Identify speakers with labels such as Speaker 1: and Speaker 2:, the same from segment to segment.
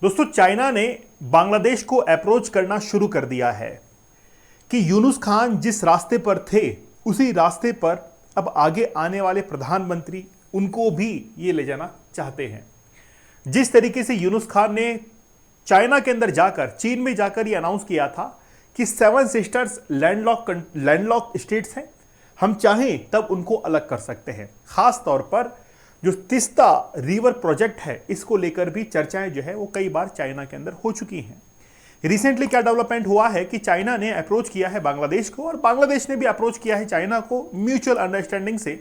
Speaker 1: दोस्तों, चाइना ने बांग्लादेश को अप्रोच करना शुरू कर दिया है कि यूनुस खान जिस रास्ते पर थे उसी रास्ते पर अब आगे आने वाले प्रधानमंत्री उनको भी ये ले जाना चाहते हैं। जिस तरीके से यूनुस खान ने चाइना के अंदर जाकर, चीन में जाकर ये अनाउंस किया था कि 7 सिस्टर्स लैंडलॉक स्टेट्स हैं, हम चाहें तब उनको अलग कर सकते हैं। खास तौर पर जो तीस्ता रिवर प्रोजेक्ट है इसको लेकर भी चर्चाएं जो है वो कई बार चाइना के अंदर हो चुकी हैं। रिसेंटली क्या डेवलपमेंट हुआ है कि चाइना ने अप्रोच किया है बांग्लादेश को और बांग्लादेश ने भी अप्रोच किया है चाइना को, म्यूचुअल अंडरस्टैंडिंग से,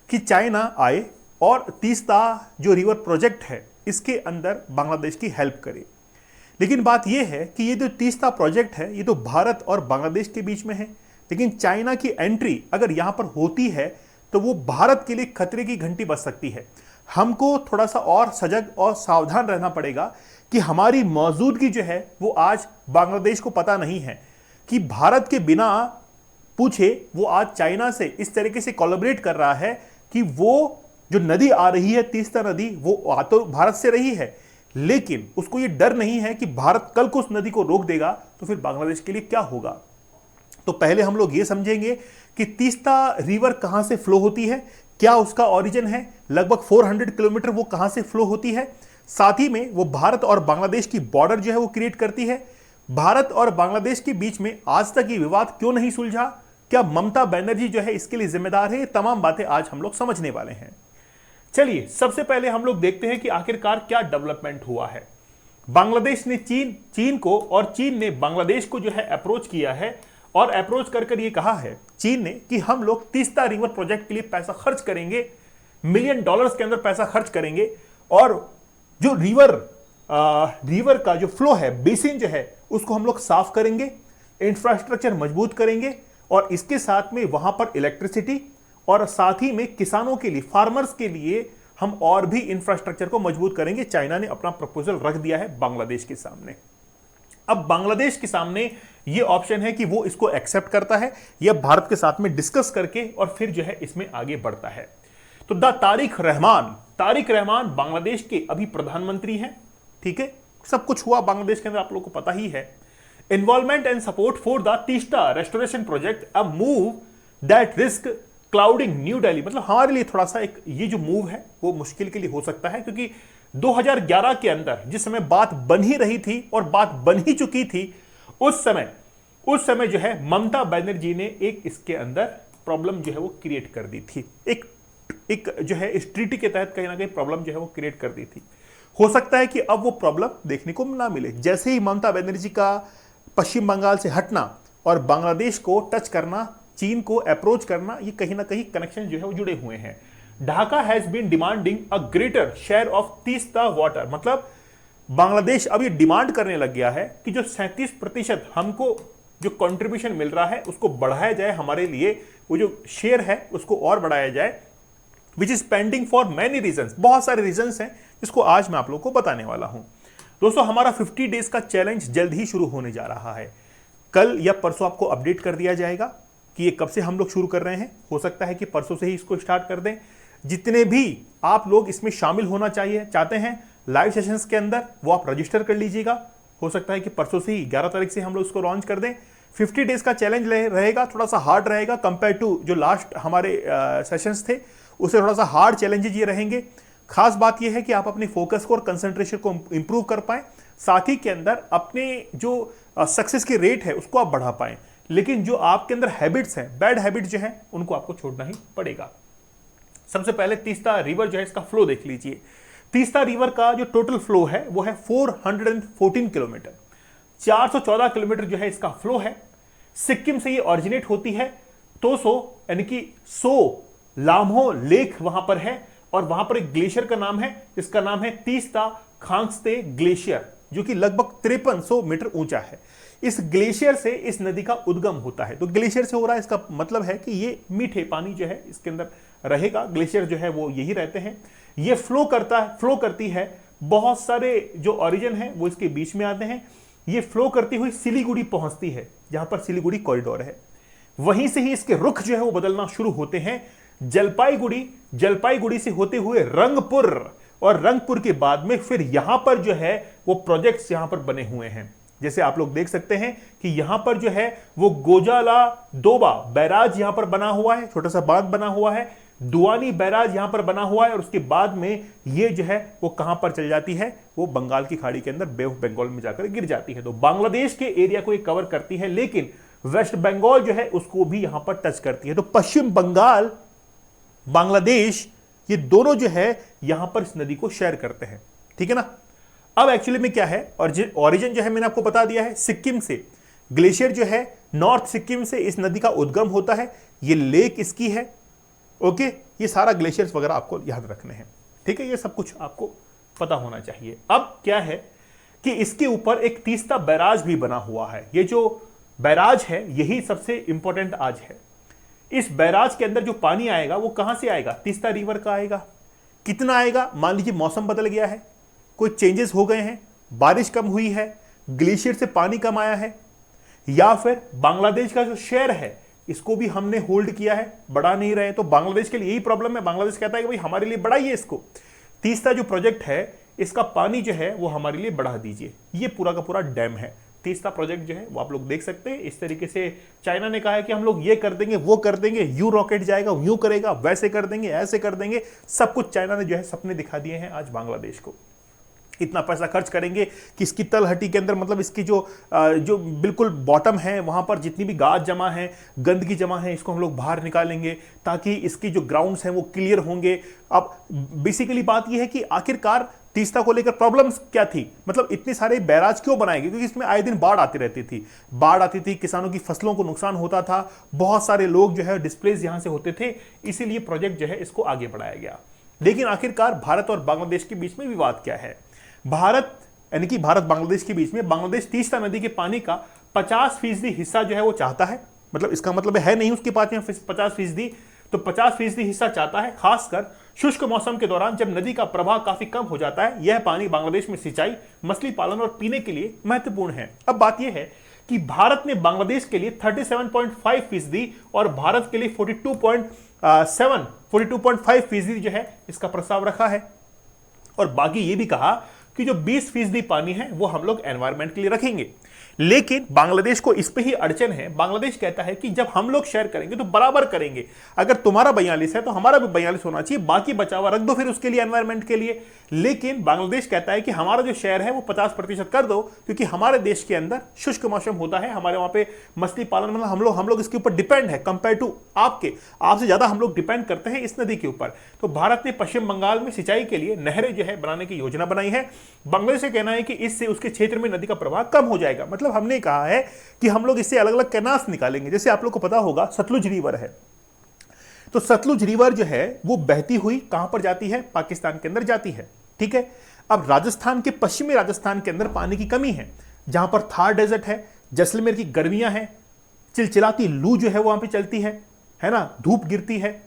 Speaker 1: कि चाइना आए और तीस्ता जो रिवर प्रोजेक्ट है इसके अंदर बांग्लादेश की हेल्प करे। लेकिन बात यह है कि ये जो तीस्ता प्रोजेक्ट है ये तो भारत और बांग्लादेश के बीच में है, लेकिन चाइना की एंट्री अगर यहां पर होती है तो वो भारत के लिए खतरे की घंटी बज सकती है। हमको थोड़ा सा और सजग और सावधान रहना पड़ेगा कि हमारी मौजूदगी जो है वो आज बांग्लादेश को पता नहीं है कि भारत के बिना पूछे वो आज चाइना से इस तरीके से कोलैबोरेट कर रहा है कि वो जो नदी आ रही है, तीस्ता नदी, वो आ तो भारत से रही है, लेकिन उसको ये डर नहीं है कि भारत कल को उस नदी को रोक देगा तो फिर बांग्लादेश के लिए क्या होगा। तो पहले हम लोग ये समझेंगे कि तीस्ता रिवर कहां से फ्लो होती है, क्या उसका ओरिजिन है, लगभग 400 किलोमीटर वो कहां से फ्लो होती है, साथ ही में वो भारत और बांग्लादेश की बॉर्डर जो है वो क्रिएट करती है। भारत और बांग्लादेश के बीच में आज तक ये विवाद क्यों नहीं सुलझा, क्या ममता बनर्जी जो है इसके लिए जिम्मेदार है, ये तमाम बातें आज हम लोग समझने वाले हैं। चलिए, सबसे पहले हम लोग देखते हैं कि आखिरकार क्या डेवलपमेंट हुआ है। बांग्लादेश ने चीन को और चीन ने बांग्लादेश को जो है अप्रोच किया है और अप्रोच कर ये कहा है चीन ने कि हम लोग तीस्ता रिवर प्रोजेक्ट के लिए पैसा खर्च करेंगे, $1 मिलियन के अंदर पैसा खर्च करेंगे, और जो रिवर का जो फ्लो है, बेसिन जो है, उसको हम लोग साफ करेंगे, इंफ्रास्ट्रक्चर मजबूत करेंगे, और इसके साथ में वहां पर इलेक्ट्रिसिटी और साथ ही में किसानों के लिए, फार्मर्स के लिए हम और भी इंफ्रास्ट्रक्चर को मजबूत करेंगे। चाइना ने अपना प्रपोजल रख दिया है बांग्लादेश के सामने। अब बांग्लादेश के सामने यह ऑप्शन है कि वो इसको एक्सेप्ट करता है या भारत के साथ में डिस्कस करके और फिर जो है इसमें आगे बढ़ता है। तो तारिक रहमान बांग्लादेश के अभी प्रधानमंत्री हैं, ठीक है। सब कुछ हुआ बांग्लादेश के अंदर, आप लोगों को पता ही है। Involvement and support for the Teesta restoration project, a move that risk clouding new Delhi. मतलब हमारे लिए थोड़ा सा एक ये जो मूव है वो मुश्किल के लिए हो सकता है, क्योंकि 2011 के अंदर जिस समय बात बन ही रही थी और बात बन ही चुकी थी, उस समय जो है ममता बनर्जी ने एक इसके अंदर प्रॉब्लम जो है वो क्रिएट कर दी थी। एक जो है इस ट्रीटी के तहत कहीं ना कहीं प्रॉब्लम जो है वो क्रिएट कर दी थी। हो सकता है कि अब वो प्रॉब्लम देखने को ना मिले। जैसे ही ममता बनर्जी का पश्चिम बंगाल से हटना और बांग्लादेश को टच करना, चीन को अप्रोच करना, ये कहीं ना कहीं कनेक्शन जो है वो जुड़े हुए हैं। Dhaka has been demanding a greater share of Teesta water, मतलब बांग्लादेश अब ये डिमांड करने लग गया है कि जो 37% हमको जो कंट्रीब्यूशन मिल रहा है उसको बढ़ाया जाए, हमारे लिए वो जो शेयर है उसको और बढ़ाया जाए, which is pending for many reasons. बहुत सारे रीजंस हैं जिसको आज मैं आप लोगों को बताने वाला हूं। दोस्तों, हमारा 50 डेज का चैलेंज जल्द ही शुरू होने जा रहा है। कल या परसों आपको अपडेट कर दिया जाएगा कि ये कब से हम लोग शुरू कर रहे हैं। हो सकता है कि परसों से ही इसको स्टार्ट कर दें। जितने भी आप लोग इसमें शामिल होना चाहते हैं लाइव सेशंस के अंदर, वो आप रजिस्टर कर लीजिएगा। हो सकता है कि परसों से ही 11 तारीख से हम लोग इसको लॉन्च कर दें। 50 डेज का चैलेंज रहेगा, थोड़ा सा हार्ड रहेगा कंपेयर टू जो लास्ट हमारे सेशंस थे, उससे थोड़ा सा हार्ड चैलेंजेस ये रहेंगे। खास बात ये है कि आप अपने फोकस को और कंसंट्रेशन को इंप्रूव कर पाएं, साथ ही के अंदर अपने जो सक्सेस की रेट है उसको आप बढ़ा पाएं। लेकिन जो आपके अंदर हैबिट्स हैं, बैड हैबिट जो है, उनको आपको छोड़ना ही पड़ेगा। सबसे पहले तीस्ता रिवर जो है इसका फ्लो देख लीजिए। तीस्ता रिवर का जो टोटल फ्लो है वो है 414 किलोमीटर, 414 किलोमीटर जो है इसका फ्लो है। सिक्किम से ये ऑरिजिनेट होती है, तोसो यानी कि सो लाम्हो लेक वहां पर है, और वहां पर एक ग्लेशियर का नाम है जिसका नाम है तीस्ता खांगस्ते ग्लेशियर, जो कि लगभग 5300 मीटर ऊंचा है। इस ग्लेशियर से इस नदी का उद्गम होता है। तो ग्लेशियर से हो रहा है, इसका मतलब है कि ये मीठे पानी जो है इसके अंदर रहेगा। ग्लेशियर जो है वो यही रहते हैं। ये फ्लो करती है, बहुत सारे जो ओरिजिन है वो इसके बीच में आते हैं। ये फ्लो करती हुई सिलीगुड़ी पहुंचती है, जहां पर सिलीगुड़ी कॉरिडोर है। वहीं से ही इसके रुख जो है वो बदलना शुरू होते हैं। जलपाईगुड़ी से होते हुए और रंगपुर के बाद में फिर यहां पर जो है वो प्रोजेक्ट्स यहां पर बने हुए हैं। जैसे आप लोग देख सकते हैं कि यहां पर जो है वो गोजाला दोबा बैराज यहां पर बना हुआ है, छोटा सा बांध बना हुआ है, दुआनी बैराज यहां पर बना हुआ है, और उसके बाद में ये जो है वो कहां पर चल जाती है, वो बंगाल की खाड़ी के अंदर बे ऑफ बंगाल में जाकर गिर जाती है। तो बांग्लादेश के एरिया को ये कवर करती है, लेकिन वेस्ट बंगाल जो है उसको भी यहां पर टच करती है। तो पश्चिम बंगाल, बांग्लादेश, ये दोनों जो है यहां पर इस नदी को शेयर करते हैं, ठीक है ना। अब एक्चुअली में क्या है, और ओरिजिन जो है मैंने आपको बता दिया है, सिक्किम से ग्लेशियर जो है नॉर्थ सिक्किम से इस नदी का उद्गम होता है, ये लेक इसकी है, ओके। ये सारा ग्लेशियर्स वगैरह आपको याद रखने हैं, ठीक है, ये सब कुछ आपको पता होना चाहिए। अब क्या है कि इसके ऊपर एक तीस्ता बैराज भी बना हुआ है। ये जो बैराज है यही सबसे इंपॉर्टेंट आज है। इस बैराज के अंदर जो पानी आएगा वो कहां से आएगा, तीस्ता रिवर का आएगा। कितना आएगा, मान लीजिए मौसम बदल गया है, कोई चेंजेस हो गए हैं, बारिश कम हुई है, ग्लेशियर से पानी कम आया है, या फिर बांग्लादेश का जो शेयर है इसको भी हमने होल्ड किया है, बढ़ा नहीं रहे। तो बांग्लादेश के लिए यही प्रॉब्लम है, बांग्लादेश कहता है कि भाई हमारे लिए बढ़ाइए इसको, तीसरा जो प्रोजेक्ट है इसका पानी जो है वो हमारे लिए बढ़ा दीजिए। ये पूरा का पूरा डैम है, तीसरा प्रोजेक्ट जो है वो आप लोग देख सकते हैं। इस तरीके से चाइना ने कहा है कि हम लोग ये कर देंगे, वो कर देंगे, यू रॉकेट जाएगा, यूं करेगा, वैसे कर देंगे, ऐसे कर देंगे, सब कुछ चाइना ने जो है सपने दिखा दिए हैं आज बांग्लादेश को। इतना पैसा खर्च करेंगे कि इसकी तलहटी के अंदर, मतलब इसकी जो बिल्कुल बॉटम है वहां पर जितनी भी गाद जमा है, गंदगी जमा है, इसको हम लोग बाहर निकालेंगे ताकि इसकी जो ग्राउंड्स हैं वो क्लियर होंगे। अब बेसिकली बात यह है कि आखिरकार तीस्ता को लेकर प्रॉब्लम्स क्या थी, मतलब इतने सारे बैराज क्यों बनाए गए, क्योंकि इसमें आए दिन बाढ़ आती रहती थी, बाढ़ आती थी, किसानों की फसलों को नुकसान होता था, बहुत सारे लोग जो है डिस्प्लेस यहां से होते थे, इसीलिए प्रोजेक्ट जो है इसको आगे बढ़ाया गया। लेकिन आखिरकार भारत और बांग्लादेश के बीच में विवाद क्या है। भारत यानी कि भारत बांग्लादेश के बीच में बांग्लादेश तीस्ता नदी के पानी का 50% हिस्सा जो है वो चाहता है, मतलब इसका मतलब है नहीं उसके पास में 50%, तो 50% हिस्सा चाहता है। खासकर शुष्क मौसम के दौरान जब नदी का प्रवाह काफी कम हो जाता है, यह पानी बांग्लादेश में सिंचाई, मछली पालन और पीने के लिए महत्वपूर्ण है। अब बात यह है कि भारत ने बांग्लादेश के लिए 37.5% और भारत के लिए 42.5% जो है इसका प्रस्ताव रखा है, और बाकी ये भी कहा कि जो 20% पानी है वो हम लोग एनवायरमेंट के लिए रखेंगे। लेकिन बांग्लादेश को इस पे ही अड़चन है। बांग्लादेश कहता है कि जब हम लोग शेयर करेंगे तो बराबर करेंगे, अगर तुम्हारा 42 है तो हमारा भी 42 होना चाहिए, बाकी बचा हुआ रख दो फिर उसके लिए, एनवायरमेंट के लिए। लेकिन बांग्लादेश कहता है कि हमारा जो शेयर है वो 50% कर दो, क्योंकि हमारे देश के अंदर शुष्क मौसम होता है, हमारे वहां पे मछली पालन, मतलब हम लोग इसके ऊपर डिपेंड है, कंपेयर टू आपसे ज्यादा हम लोग डिपेंड करते हैं इस नदी के ऊपर। तो भारत ने पश्चिम बंगाल में सिंचाई के लिए नहरें जो है बनाने की योजना बनाई है। बांग्लादेश का कहना है कि इससे उसके क्षेत्र में नदी का प्रवाह कम हो जाएगा। मतलब हमने कहा है कि हम लोग इससे अलग अलग कैनाल्स निकालेंगे। जैसे आप लोग को पता होगा सतलुज रिवर है, तो सतलुज रिवर जो है वो बहती हुई कहां पर जाती है, पाकिस्तान के अंदर जाती है, ठीक है। अब राजस्थान के, पश्चिमी राजस्थान के अंदर पानी की कमी है, जहां पर थार डेजर्ट है, जैसलमेर की गर्मियां हैं, चिलचिलाती लू जो है वहां पे चलती है ना, धूप गिरती है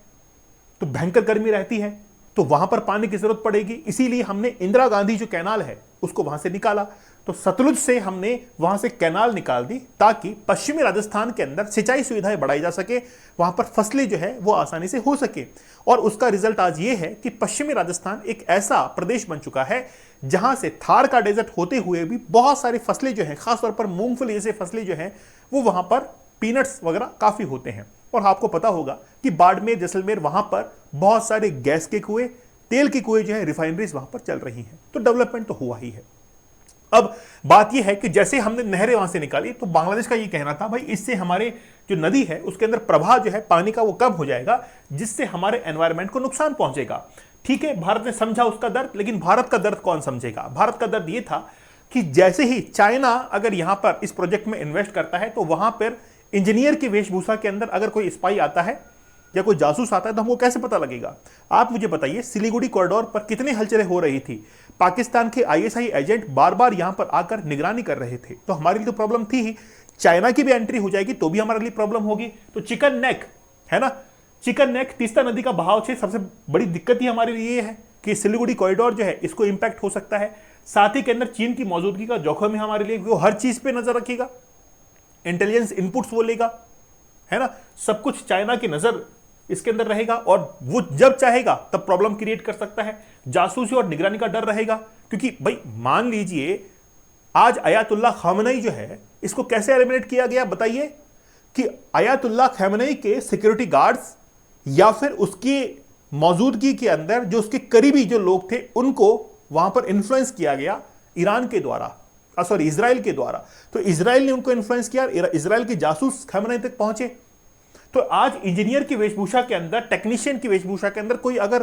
Speaker 1: तो भयंकर गर्मी रहती है, तो वहां पर पानी की जरूरत पड़ेगी। इसीलिए हमने इंदिरा गांधी जो कैनाल है उसको वहां से निकाला, तो सतलुज से हमने वहां से कैनाल निकाल दी ताकि पश्चिमी राजस्थान के अंदर सिंचाई सुविधाएं बढ़ाई जा सके, वहां पर फसलें जो है वो आसानी से हो सके। और उसका रिजल्ट आज ये है कि पश्चिमी राजस्थान एक ऐसा प्रदेश बन चुका है जहां से थार का डेजर्ट होते हुए भी बहुत सारी फसलें जो हैं, खासतौर पर मूंगफली जैसे फसलें जो हैं वो वहां पर, पीनट्स वगैरह काफी होते हैं। और आपको पता होगा कि बाड़मेर, जैसलमेर, वहां पर बहुत सारे गैस के कुएं, तेल के कुएं जो है, रिफाइनरीज वहां पर चल रही हैं, तो डेवलपमेंट तो हुआ ही है। अब बात यह है कि जैसे हमने नहरें वहां से निकाली, तो बांग्लादेश का यह कहना था भाई इससे हमारे जो नदी है उसके अंदर प्रवाह जो है पानी का वो कम हो जाएगा, जिससे हमारे एनवायरमेंट को नुकसान पहुंचेगा। ठीक है, भारत ने समझा उसका दर्द, लेकिन भारत का दर्द कौन समझेगा। भारत का दर्द यह था कि जैसे ही चाइना अगर यहां पर इस प्रोजेक्ट में इन्वेस्ट करता है, तो वहां पर इंजीनियर की वेशभूषा के अंदर अगर कोई स्पाई आता है या कोई जासूस आता है तो हमको कैसे पता लगेगा। आप मुझे बताइए, सिलीगुड़ी कॉरिडोर पर कितनी हलचलें हो रही थी, पाकिस्तान के आईएसआई एजेंट बार बार यहां पर आकर निगरानी कर रहे थे, तो हमारे लिए तो प्रॉब्लम थी ही। चाइना की भी एंट्री हो जाएगी तो भी हमारे लिए प्रॉब्लम होगी। तो चिकन नेक है ना, चिकन नेक तीस्ता नदी का बहाव से सबसे बड़ी दिक्कत ही हमारे लिए ये है कि सिलीगुड़ी कॉरिडोर जो है इसको इंपैक्ट हो सकता है। साथ ही के अंदर चीन की मौजूदगी का जोखिम है हमारे लिए, वो हर चीज पे नजर रखेगा, इंटेलिजेंस इनपुट्स वो लेगा, है ना, सब कुछ चाइना की नजर इसके अंदर रहेगा, और वो जब चाहेगा तब प्रॉब्लम क्रिएट कर सकता है। जासूसी और निगरानी का डर रहेगा, क्योंकि भाई मान लीजिए आज अयातुल्लाह खामेनी जो है इसको कैसे एलिमिनेट किया गया बताइए, कि अयातुल्लाह खामेनी के सिक्योरिटी गार्ड्स या फिर उसकी मौजूदगी के अंदर जो उसके करीबी जो लोग थे उनको वहां पर इन्फ्लुएंस किया गया ईरान के द्वारा, सॉरी इजराइल के द्वारा। तो इजराइल ने उनको इन्फ्लुएंस किया, इजराइल के जासूस खामेनी तक पहुंचे। तो आज इंजीनियर की वेशभूषा के अंदर, टेक्नीशियन की वेशभूषा के अंदर कोई अगर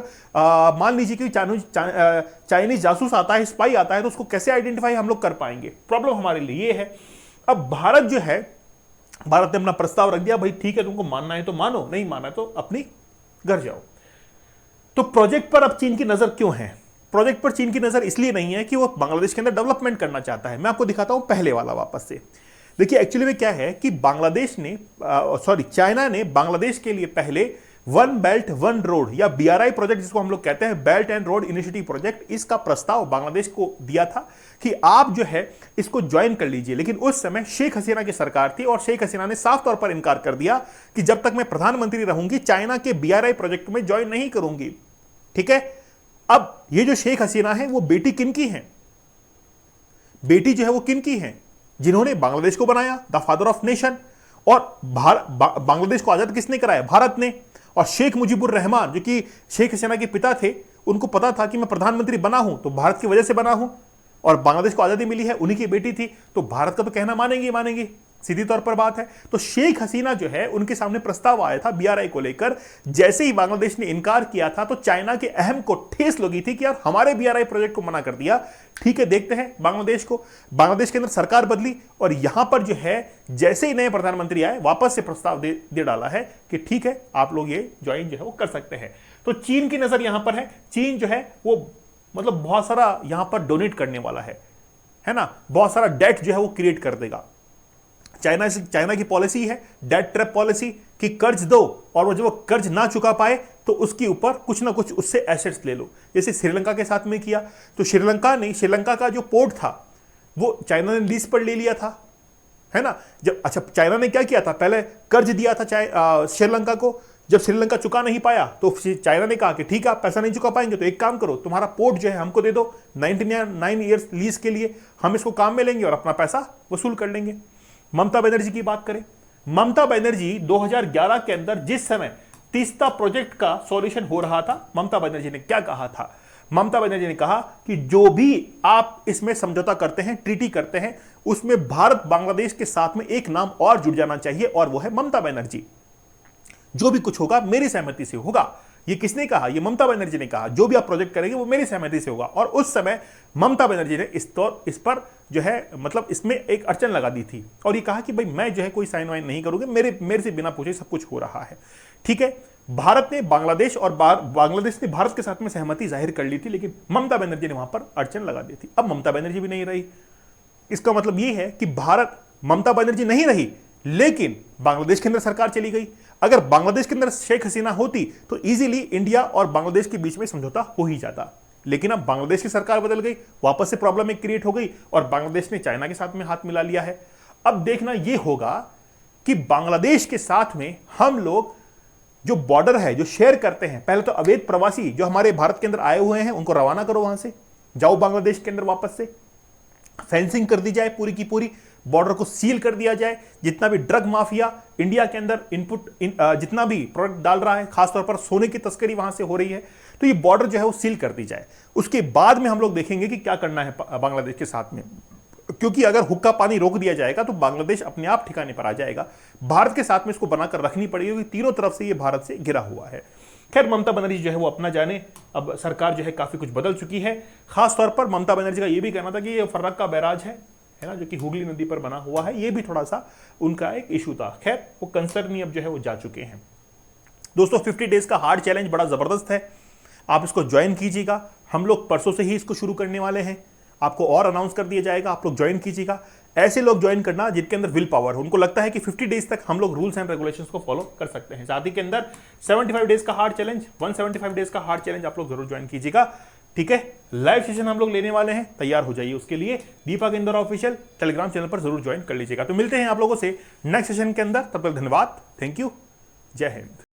Speaker 1: मान लीजिए कि चाइनीज जासूस आता है, स्पाई आता है, तो उसको कैसे आइडेंटिफाई हम लोग कर पाएंगे? प्रॉब्लम हमारे लिए ये है। अब भारत जो है, भारत ने अपना प्रस्ताव रख दिया, भाई ठीक है तुमको मानना है तो मानो, नहीं माना तो अपनी घर जाओ। तो प्रोजेक्ट पर अब चीन की नजर क्यों है? प्रोजेक्ट पर चीन की नजर इसलिए नहीं है कि वो बांग्लादेश के अंदर डेवलपमेंट करना चाहता है। मैं आपको दिखाता हूं पहले वाला वापस से। देखिए एक्चुअली में क्या है कि चाइना ने बांग्लादेश के लिए पहले वन बेल्ट वन रोड या BRI प्रोजेक्ट, जिसको हम लोग कहते हैं belt and road initiative project, इसका प्रस्ताव बांग्लादेश को दिया था कि आप जो है इसको ज्वाइन कर लीजिए। लेकिन उस समय शेख हसीना की सरकार थी और शेख हसीना ने साफ तौर पर इनकार कर दिया कि जब तक मैं प्रधानमंत्री रहूंगी चाइना के BRI प्रोजेक्ट में ज्वाइन नहीं करूंगी। ठीक है, अब ये जो शेख हसीना है वो बेटी किनकी है? बेटी जो है वो किनकी है? जिन्होंने बांग्लादेश को बनाया, द फादर ऑफ नेशन। और बांग्लादेश को आजाद किसने कराया? भारत ने। और शेख मुजीबुर रहमान जो कि शेख हसीना के पिता थे, उनको पता था कि मैं प्रधानमंत्री बना हूं तो भारत की वजह से बना हूं और बांग्लादेश को आजादी मिली है, उन्हीं की बेटी थी, तो भारत का तो कहना मानेंगे मानेंगे, सीधी तौर पर बात है। तो शेख हसीना जो है उनके सामने प्रस्ताव आया था BRI को लेकर। जैसे ही बांग्लादेश ने इनकार किया था तो चाइना के अहम को ठेस लगी थी कि यार हमारे BRI प्रोजेक्ट को मना कर दिया। ठीक है, देखते हैं बांग्लादेश को। बांग्लादेश के अंदर सरकार बदली और यहां पर जो है जैसे ही नए प्रधानमंत्री आए वापस से प्रस्ताव दे डाला है कि ठीक है आप लोग ये ज्वाइन जो है वो कर सकते हैं। तो चीन की नजर यहां पर है। चीन जो है वो मतलब बहुत सारा यहां पर डोनेट करने वाला है ना, बहुत सारा डेट जो है वो क्रिएट कर देगा। चाइना की पॉलिसी है डेट ट्रैप पॉलिसी, कि कर्ज दो और वो जब वो कर्ज ना चुका पाए तो उसके ऊपर कुछ ना कुछ उससे एसेट्स ले लो, जैसे श्रीलंका के साथ में किया। तो श्रीलंका का जो पोर्ट था वो चाइना ने लीज पर ले लिया था, है ना। जब अच्छा चाइना ने क्या किया था, पहले कर्ज दिया था श्रीलंका को। जब श्रीलंका चुका नहीं पाया तो चाइना ने कहा कि ठीक है आप पैसा नहीं चुका पाएंगे तो एक काम करो, तुम्हारा पोर्ट जो है हमको दे दो 99 ईयर्स लीज के लिए, हम इसको काम में लेंगे और अपना पैसा वसूल कर लेंगे। ममता बनर्जी की बात करें, ममता बनर्जी 2011 के अंदर जिस समय तीस्ता प्रोजेक्ट का सॉल्यूशन हो रहा था, ममता बनर्जी ने क्या कहा था? ममता बनर्जी ने कहा कि जो भी आप इसमें समझौता करते हैं, ट्रीटी करते हैं, उसमें भारत बांग्लादेश के साथ में एक नाम और जुड़ जाना चाहिए और वो है ममता बनर्जी। जो भी कुछ होगा मेरी सहमति से होगा। ये किसने कहा? ये ममता बनर्जी ने कहा, जो भी आप प्रोजेक्ट करेंगे वो मेरी सहमति से होगा। और उस समय ममता बनर्जी ने इस पर जो है मतलब इसमें एक अड़चन लगा दी थी और ये कहा कि भाई मैं जो है कोई साइन वाइन नहीं करूंगी, मेरे से बिना पूछे सब कुछ हो रहा है। ठीक है, भारत ने बांग्लादेश और बांग्लादेश ने भारत के साथ में सहमति जाहिर कर ली थी, लेकिन ममता बनर्जी ने वहां पर अड़चन लगा दी थी। अब ममता बनर्जी भी नहीं रही। इसका मतलब यह है कि भारत, ममता बनर्जी नहीं रही लेकिन बांग्लादेश के अंदर सरकार चली गई। अगर बांग्लादेश के अंदर शेख हसीना होती तो इजीली इंडिया और बांग्लादेश के बीच में समझौता हो ही जाता, लेकिन अब बांग्लादेश की सरकार बदल गई, वापस से प्रॉब्लम एक क्रिएट हो गई और बांग्लादेश ने चाइना के साथ में हाथ मिला लिया है। अब देखना यह होगा कि बांग्लादेश के साथ में हम लोग जो बॉर्डर है जो शेयर करते हैं, पहले तो अवैध प्रवासी जो हमारे भारत के अंदर आए हुए हैं उनको रवाना करो, वहां से जाओ बांग्लादेश के अंदर, वापस से फेंसिंग कर दी जाए, पूरी की पूरी बॉर्डर को सील कर दिया जाए। जितना भी ड्रग माफिया इंडिया के अंदर जितना भी प्रोडक्ट डाल रहा है, खासतौर पर सोने की तस्करी वहां से हो रही है, तो ये बॉर्डर जो है वो सील कर दी जाए। उसके बाद में हम लोग देखेंगे कि क्या करना है बांग्लादेश के साथ में, क्योंकि अगर हुक्का पानी रोक दिया जाएगा तो बांग्लादेश अपने आप ठिकाने पर आ जाएगा। भारत के साथ में इसको बनाकर रखनी पड़ेगी क्योंकि तीनों तरफ से ये भारत से घिरा हुआ है। खैर ममता बनर्जी जो है वो अपना जाने, अब सरकार जो है काफी कुछ बदल चुकी है। खासतौर पर ममता बनर्जी का ये भी कहना था कि ये फर्रक्का बैराज है ना, जो कि हुगली नदी पर बना हुआ है, ये भी थोड़ा सा उनका एक इशू था। खैर वो कंसर्न ही अब जो है वो जा चुके हैं। दोस्तों 50 डेज का हार्ड चैलेंज बड़ा जबरदस्त है, आप इसको ज्वाइन कीजिएगा। हम लोग परसों से ही इसको शुरू करने वाले हैं, आपको और अनाउंस कर दिया जाएगा, आप लोग ज्वाइन कीजिएगा। ऐसे लोग ज्वाइन करना जिनके अंदर विल पावर हो, उनको लगता है कि 50 डेज तक हम लोग रूल्स एंड रेगुलेशंस को फॉलो कर सकते हैं। साथ ही के अंदर 75 डेज का हार्ड चैलेंज, 175 डेज का हार्ड चैलेंज आप लोग जरूर ज्वाइन कीजिएगा। ठीक है, लाइव सेशन हम लोग लेने वाले हैं, तैयार हो जाइए उसके लिए। दीपक इंदौरा ऑफिशियल टेलीग्राम चैनल पर जरूर ज्वाइन कर लीजिएगा। तो मिलते हैं आप लोगों से नेक्स्ट सेशन के अंदर, तब तक धन्यवाद, थैंक यू, जय हिंद।